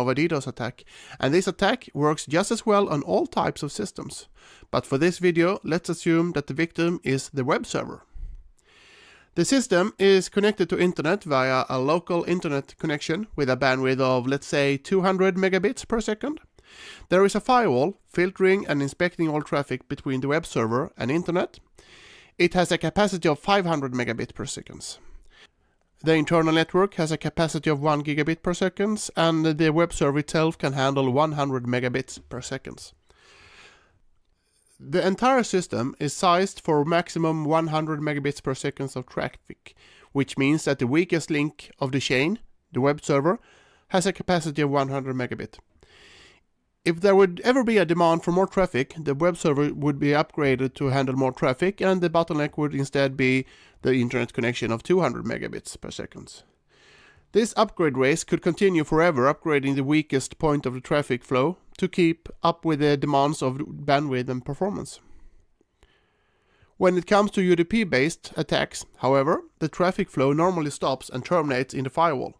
of a DDoS attack, and this attack works just as well on all types of systems. But for this video, let's assume that the victim is the web server. The system is connected to internet via a local internet connection with a bandwidth of, let's say, 200 megabits per second. There is a firewall filtering and inspecting all traffic between the web server and internet. It has a capacity of 500 megabits per second. The internal network has a capacity of 1 gigabit per second, and the web server itself can handle 100 megabits per second. The entire system is sized for maximum 100 megabits per second of traffic, which means that the weakest link of the chain, the web server, has a capacity of 100 megabit. If there would ever be a demand for more traffic, the web server would be upgraded to handle more traffic, and the bottleneck would instead be the internet connection of 200 megabits per second. This upgrade race could continue forever, upgrading the weakest point of the traffic flow to keep up with the demands of bandwidth and performance. When it comes to UDP-based attacks, however, the traffic flow normally stops and terminates in the firewall.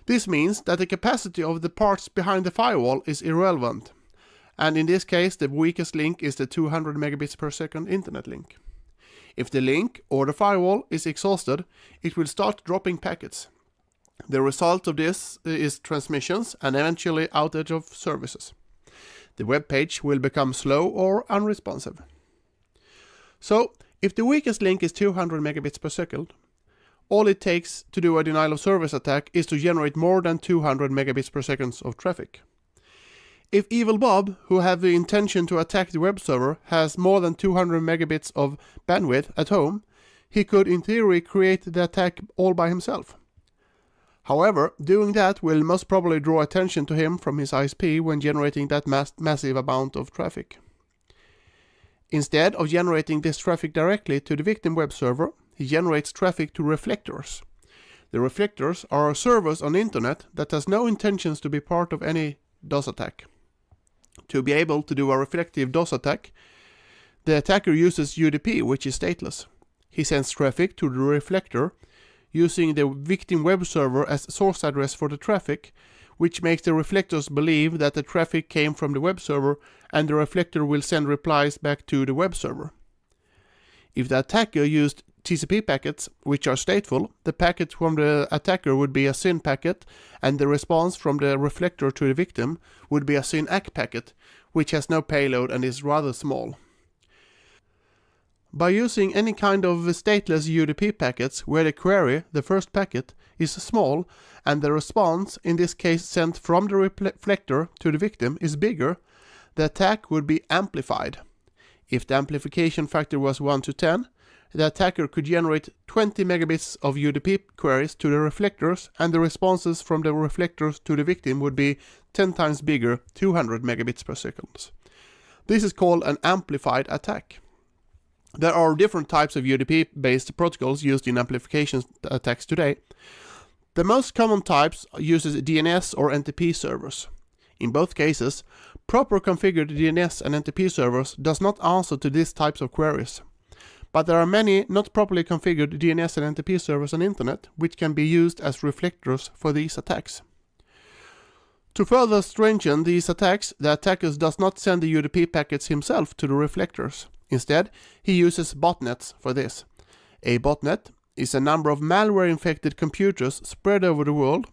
This means that the capacity of the parts behind the firewall is irrelevant, and in this case the weakest link is the 200 megabits per second internet link. If the link or the firewall is exhausted, it will start dropping packets. The result of this is transmissions and eventually outage of services. The web page will become slow or unresponsive. So, if the weakest link is 200 megabits per second, all it takes to do a denial of service attack is to generate more than 200 megabits per second of traffic. If Evil Bob, who have the intention to attack the web server, has more than 200 megabits of bandwidth at home, he could in theory create the attack all by himself. However, doing that will most probably draw attention to him from his ISP when generating that massive amount of traffic. Instead of generating this traffic directly to the victim web server, he generates traffic to reflectors. The reflectors are servers on the internet that has no intentions to be part of any DOS attack. To be able to do a reflective DOS attack, the attacker uses UDP, which is stateless. He sends traffic to the reflector using the victim web server as source address for the traffic, which makes the reflectors believe that the traffic came from the web server, and the reflector will send replies back to the web server. If the attacker used TCP packets, which are stateful, the packet from the attacker would be a SYN packet, and the response from the reflector to the victim would be a SYN-ACK packet, which has no payload and is rather small. By using any kind of stateless UDP packets where the query, the first packet, is small and the response, in this case sent from the reflector to the victim, is bigger, the attack would be amplified. If the amplification factor was 1 to 10, the attacker could generate 20 megabits of UDP queries to the reflectors, and the responses from the reflectors to the victim would be 10 times bigger, 200 megabits per second. This is called an amplified attack. There are different types of UDP-based protocols used in amplification attacks today. The most common types uses DNS or NTP servers. In both cases, proper configured DNS and NTP servers does not answer to these types of queries. But there are many not properly configured DNS and NTP servers on internet, which can be used as reflectors for these attacks. To further strengthen these attacks, the attacker does not send the UDP packets himself to the reflectors. Instead, he uses botnets for this. A botnet is a number of malware-infected computers spread over the world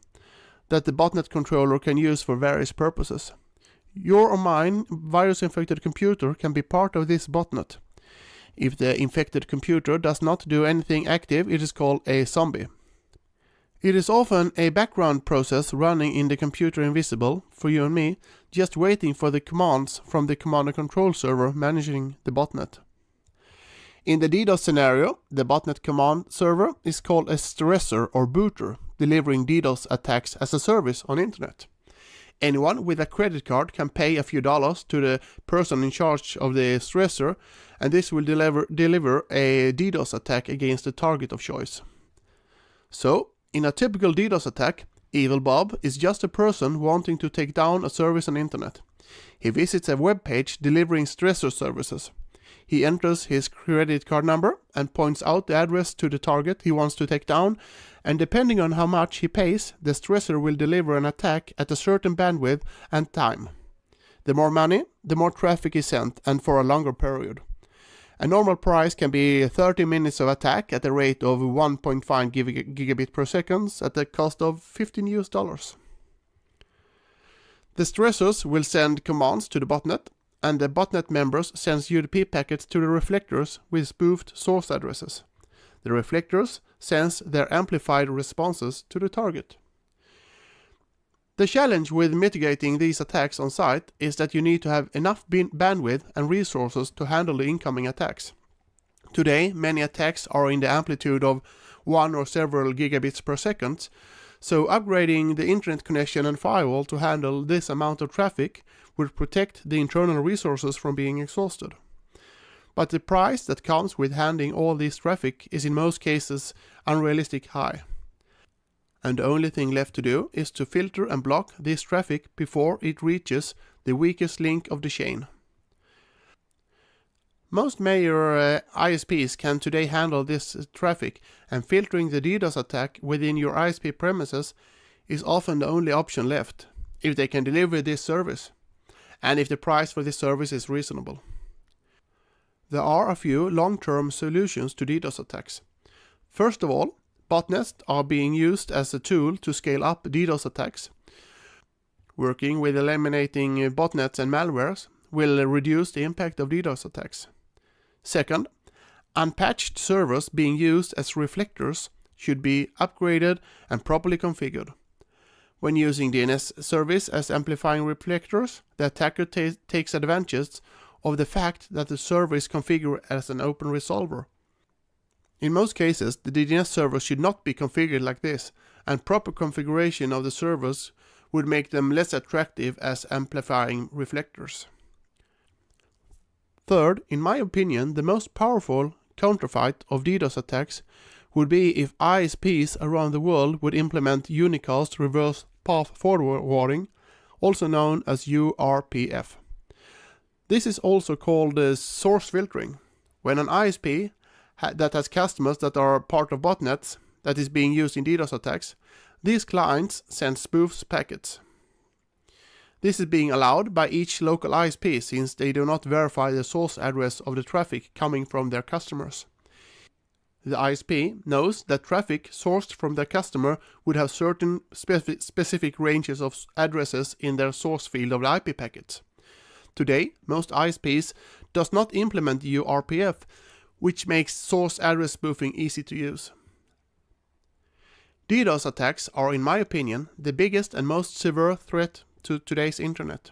that the botnet controller can use for various purposes. Your or mine virus-infected computer can be part of this botnet. If the infected computer does not do anything active, it is called a zombie. It is often a background process running in the computer invisible for you and me, just waiting for the commands from the command and control server managing the botnet. In the DDoS scenario, the botnet command server is called a stressor or booter, delivering DDoS attacks as a service on internet. Anyone with a credit card can pay a few dollars to the person in charge of the stressor, and this will deliver a DDoS attack against the target of choice. So, in a typical DDoS attack, Evil Bob is just a person wanting to take down a service on internet. He visits a web page delivering stressor services. He enters his credit card number and points out the address to the target he wants to take down, and depending on how much he pays, the stressor will deliver an attack at a certain bandwidth and time. The more money, the more traffic is sent, and for a longer period. A normal price can be 30 minutes of attack at a rate of 1.5 gigabit per second at the cost of $15. The stressors will send commands to the botnet, and the botnet members sends UDP packets to the reflectors with spoofed source addresses. The reflectors sends their amplified responses to the target. The challenge with mitigating these attacks on site is that you need to have enough bandwidth and resources to handle the incoming attacks. Today, many attacks are in the amplitude of 1 or several gigabits per second, so upgrading the internet connection and firewall to handle this amount of traffic would protect the internal resources from being exhausted. But the price that comes with handling all this traffic is in most cases unrealistic high. And the only thing left to do is to filter and block this traffic before it reaches the weakest link of the chain. Most major ISPs can today handle this traffic, and filtering the DDoS attack within your ISP premises is often the only option left, if they can deliver this service, and if the price for this service is reasonable. There are a few long-term solutions to DDoS attacks. First of all, botnets are being used as a tool to scale up DDoS attacks. Working with eliminating botnets and malwares will reduce the impact of DDoS attacks. Second, unpatched servers being used as reflectors should be upgraded and properly configured. When using DNS service as amplifying reflectors, the attacker takes advantage of the fact that the server is configured as an open resolver. In most cases, the DNS server should not be configured like this, and proper configuration of the servers would make them less attractive as amplifying reflectors. Third, in my opinion, the most powerful counterfeit of DDoS attacks would be if ISPs around the world would implement unicast reverse path forwarding, also known as URPF. This is also called source filtering. When an ISP that has customers that are part of botnets that is being used in DDoS attacks, these clients send spoofs packets. This is being allowed by each local ISP since they do not verify the source address of the traffic coming from their customers. The ISP knows that traffic sourced from their customer would have certain specific ranges of addresses in their source field of the IP packets. Today, most ISPs does not implement URPF, which makes source address spoofing easy to use. DDoS attacks are, in my opinion, the biggest and most severe threat to today's internet.